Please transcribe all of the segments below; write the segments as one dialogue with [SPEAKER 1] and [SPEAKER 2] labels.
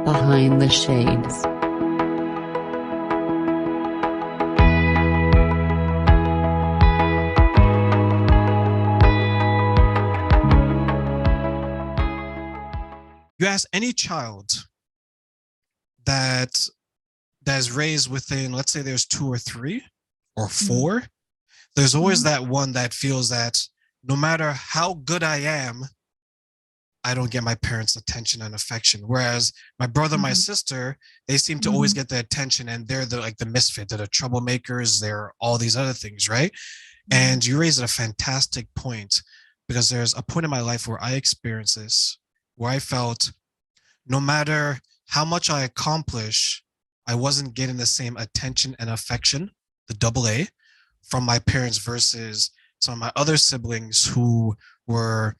[SPEAKER 1] Behind the Shades.
[SPEAKER 2] You ask any child that is raised within, let's say there's 2 or 3 or 4, there's always that one that feels that no matter how good I am, I don't get my parents' attention and affection. Whereas my brother, my sister, they seem to always get the attention, and they're the misfit, they're the troublemakers, they're all these other things, right? And you raised a fantastic point, because there's a point in my life where I experienced this, where I felt no matter how much I accomplish, I wasn't getting the same attention and affection, the double A, from my parents versus some of my other siblings who were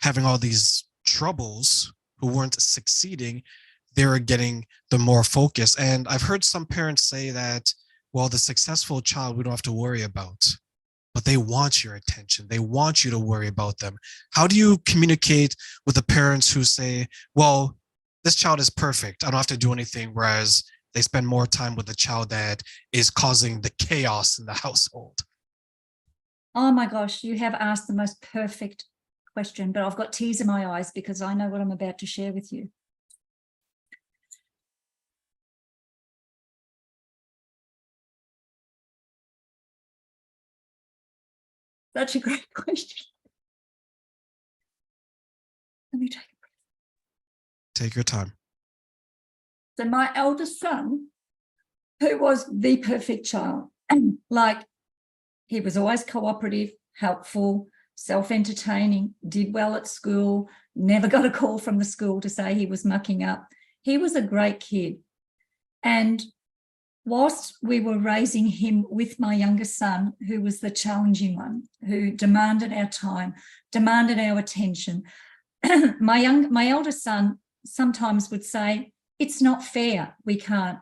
[SPEAKER 2] having all these troubles, who weren't succeeding. They were getting the more focus. And I've heard some parents say that, well, the successful child we don't have to worry about, but they want your attention. They want you to worry about them. How do you communicate with the parents who say, well, this child is perfect, I don't have to do anything, whereas they spend more time with the child that is causing the chaos in the household?
[SPEAKER 3] Oh my gosh, you have asked the most perfect question, but I've got tears in my eyes because I know what I'm about to share with you. Such a great question. Let me take a breath.
[SPEAKER 2] Take your time.
[SPEAKER 3] So my eldest son, who was the perfect child, like he was always cooperative, helpful, self-entertaining, did well at school, never got a call from the school to say he was mucking up. He was a great kid. And whilst we were raising him with my youngest son, who was the challenging one, who demanded our time, demanded our attention, my eldest son sometimes would say, it's not fair we can't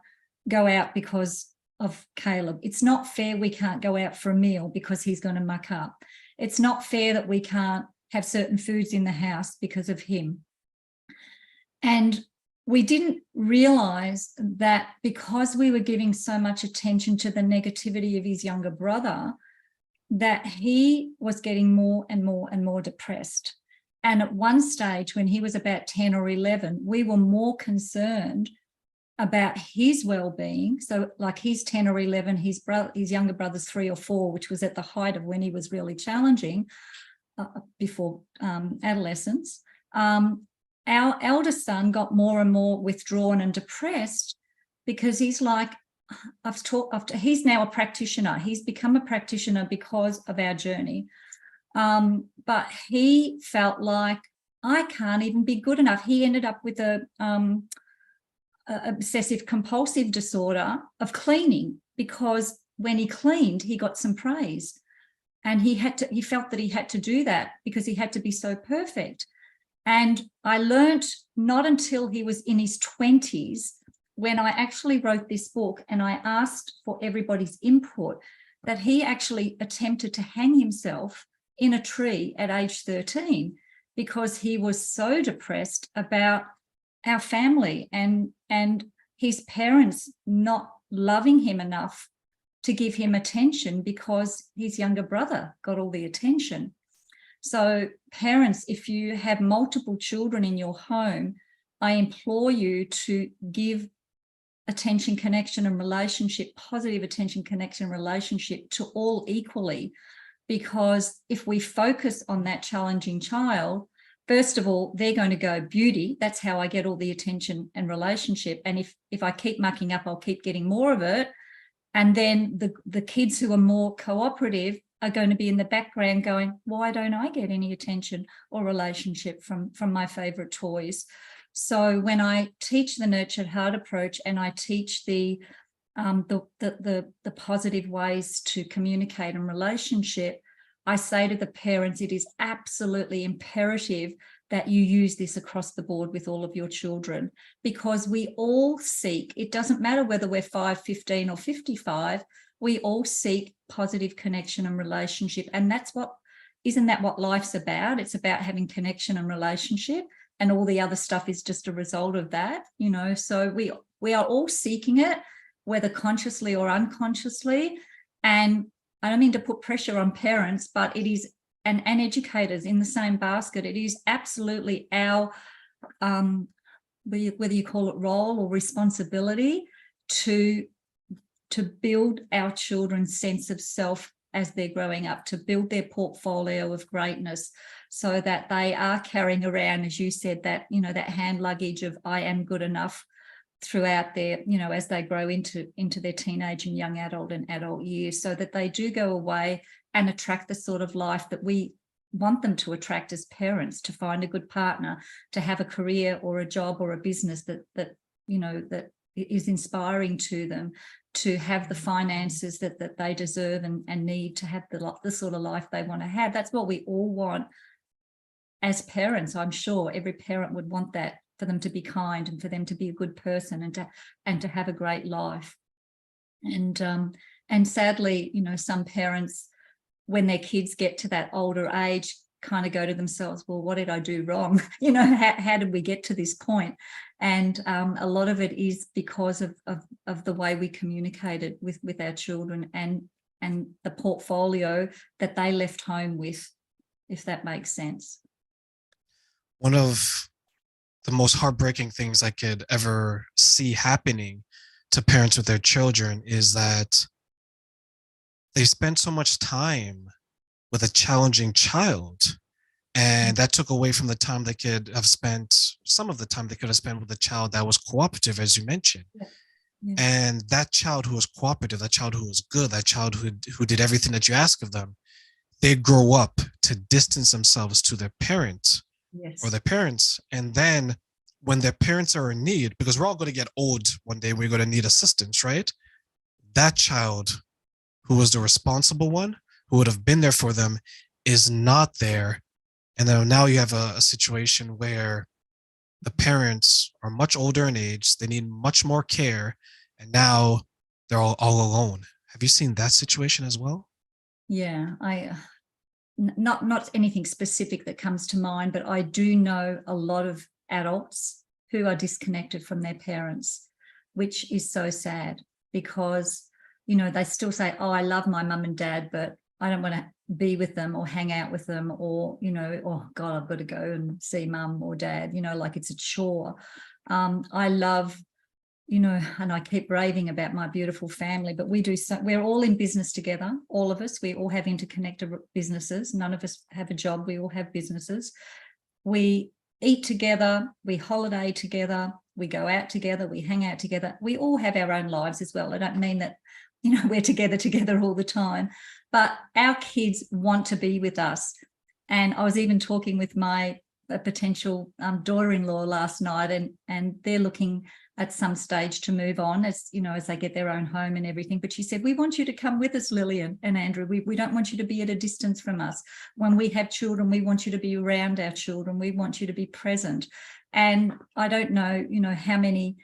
[SPEAKER 3] go out because of Caleb. It's not fair we can't go out for a meal because he's going to muck up. It's not fair that we can't have certain foods in the house because of him. And we didn't realize that because we were giving so much attention to the negativity of his younger brother, that he was getting more and more and more depressed. And at one stage, when he was about 10 or 11, we were more concerned about his well-being. So like he's 10 or 11, his younger brother's 3 or 4, which was at the height of when he was really challenging, before adolescence. Our eldest son got more and more withdrawn and depressed because he's like, he's now a practitioner. He's become a practitioner because of our journey. But he felt like, I can't even be good enough. He ended up with a obsessive compulsive disorder of cleaning, because when he cleaned, he got some praise. And he felt that he had to do that because he had to be so perfect. And I learnt not until he was in his 20s, when I actually wrote this book and I asked for everybody's input, that he actually attempted to hang himself in a tree at age 13 because he was so depressed about our family and his parents not loving him enough to give him attention because his younger brother got all the attention. So parents, if you have multiple children in your home, I implore you to give attention, connection and relationship, positive attention, connection, relationship to all equally. Because if we focus on that challenging child, first of all, they're going to go, beauty, that's how I get all the attention and relationship. And if I keep mucking up, I'll keep getting more of it. And then the kids who are more cooperative are going to be in the background going, why don't I get any attention or relationship from my favorite toys? So when I teach the nurtured heart approach and I teach the positive ways to communicate and relationship, I say to the parents, it is absolutely imperative that you use this across the board with all of your children, because we all seek, it doesn't matter whether we're 5, 15 or 55, we all seek positive connection and relationship. And isn't that what life's about? It's about having connection and relationship. and all the other stuff is just a result of that, you know. So we are all seeking it, whether consciously or unconsciously. And I don't mean to put pressure on parents, but it is, and educators in the same basket, it is absolutely our, whether you call it role or responsibility, to build our children's sense of self as they're growing up, to build their portfolio of greatness, so that they are carrying around, as you said, that, you know, that hand luggage of I am good enough throughout their, you know, as they grow into their teenage and young adult and adult years, so that they do go away and attract the sort of life that we want them to attract as parents, to find a good partner, to have a career or a job or a business that you know, that is inspiring to them, to have the finances that they deserve and need to have the sort of life they want to have. That's what we all want as parents. I'm sure every parent would want that, for them to be kind and for them to be a good person and to have a great life. And sadly, you know, some parents, when their kids get to that older age, kind of go to themselves, well, what did I do wrong? You know, how did we get to this point? And a lot of it is because of the way we communicated with our children and the portfolio that they left home with, if that makes sense.
[SPEAKER 2] One of the most heartbreaking things I could ever see happening to parents with their children is that they spend so much time with a challenging child, and that took away from the time they could have spent, some of the time they could have spent with a child that was cooperative, as you mentioned.
[SPEAKER 3] Yeah.
[SPEAKER 2] And that child who was cooperative, that child who was good, that child who did everything that you ask of them, they grow up to distance themselves to their parents.
[SPEAKER 3] Yes.
[SPEAKER 2] Or their parents. And then when their parents are in need, because we're all going to get old one day, we're going to need assistance, right? That child who was the responsible one, who would have been there for them, is not there. And then now you have a situation where the parents are much older in age, they need much more care, and now they're all alone. Have you seen that situation as well?
[SPEAKER 3] Yeah, not anything specific that comes to mind, but I do know a lot of adults who are disconnected from their parents, which is so sad, because, you know, they still say, oh, I love my mum and dad, but I don't want to be with them or hang out with them, or, you know, oh God, I've got to go and see mum or dad, you know, like it's a chore. I love, you know, and I keep raving about my beautiful family, but we're all in business together, all of us. We all have interconnected businesses. None of us have a job. We all have businesses. We eat together, we holiday together, we go out together, we hang out together. We all have our own lives as well. I don't mean that, you know, we're together all the time, but our kids want to be with us. And I was even talking with my potential daughter-in-law last night, and they're looking at some stage to move on, as you know, as they get their own home and everything. But she said, we want you to come with us, Lillian and Andrew. We don't want you to be at a distance from us. When we have children, we want you to be around our children. We want you to be present. And I don't know, you know, how many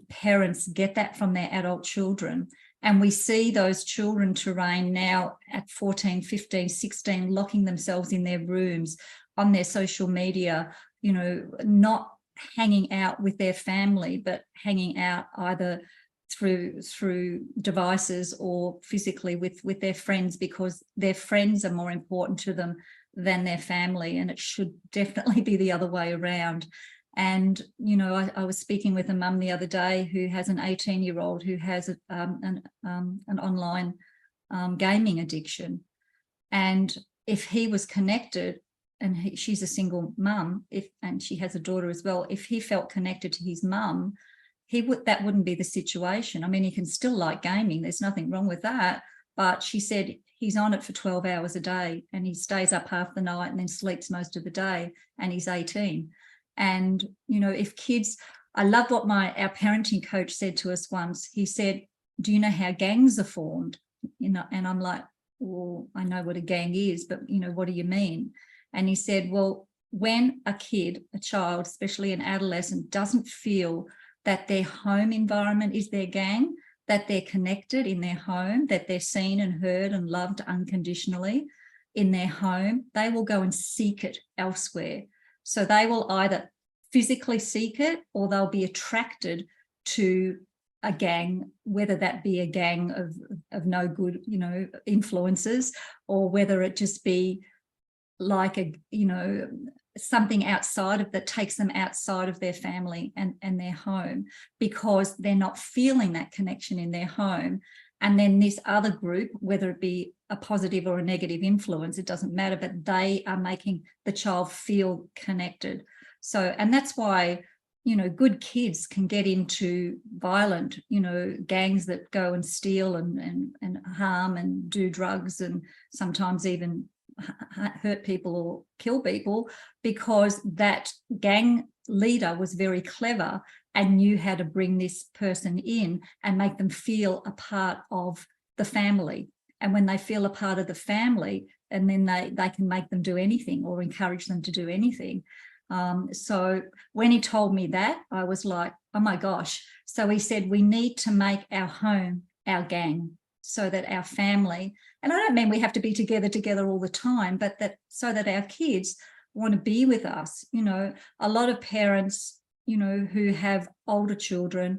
[SPEAKER 3] parents get that from their adult children. And we see those children terrain now at 14, 15, 16, locking themselves in their rooms, on their social media, you know, not hanging out with their family, but hanging out either through devices or physically with their friends, because their friends are more important to them than their family. And it should definitely be the other way around. And, you know, I was speaking with a mum the other day who has an 18-year-old who has an online gaming addiction. And if he was connected, and she's a single mum, and she has a daughter as well, if he felt connected to his mum, that wouldn't be the situation. I mean, he can still like gaming, there's nothing wrong with that, but she said he's on it for 12 hours a day, and he stays up half the night and then sleeps most of the day, and he's 18. And, you know, if kids, I love what our parenting coach said to us once. He said, do you know how gangs are formed? You know, and I'm like, well, I know what a gang is, but, you know, what do you mean? And he said, well, when a child, especially an adolescent, doesn't feel that their home environment is their gang, that they're connected in their home, that they're seen and heard and loved unconditionally in their home, they will go and seek it elsewhere. So they will either physically seek it or they'll be attracted to a gang, whether that be a gang of no good, influences, or whether it just be like something outside of that takes them outside of their family and their home, because they're not feeling that connection in their home. And then this other group, whether it be a positive or a negative influence, it doesn't matter, but they are making the child feel connected. So, and that's why, good kids can get into violent, gangs that go and steal and harm and do drugs and sometimes even hurt people or kill people, because that gang leader was very clever and knew how to bring this person in and make them feel a part of the family. And when they feel a part of the family, and then they can make them do anything or encourage them to do anything. So when he told me that, I was like, oh my gosh. So he said, we need to make our home our gang, so that our family, and I don't mean we have to be together all the time, but that so that our kids want to be with us. A lot of parents, who have older children,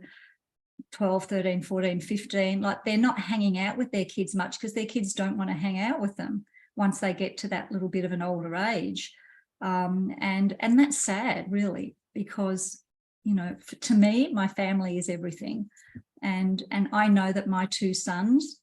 [SPEAKER 3] 12, 13, 14, 15, like they're not hanging out with their kids much because their kids don't want to hang out with them once they get to that little bit of an older age. And that's sad, really, because, to me, my family is everything. And I know that my two sons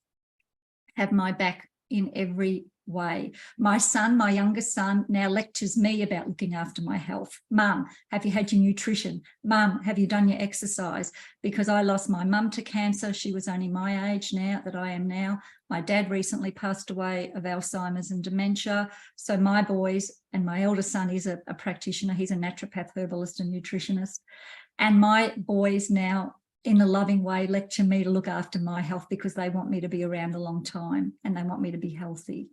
[SPEAKER 3] have my back in every way. My son, my youngest son, now lectures me about looking after my health. Mum, have you had your nutrition? Mum, have you done your exercise? Because I lost my mum to cancer. She was only my age now that I am now. My dad recently passed away of Alzheimer's and dementia. So my boys, and my elder son is a practitioner. He's a naturopath, herbalist and nutritionist. And my boys now, in a loving way, lecture me to look after my health because they want me to be around a long time and they want me to be healthy.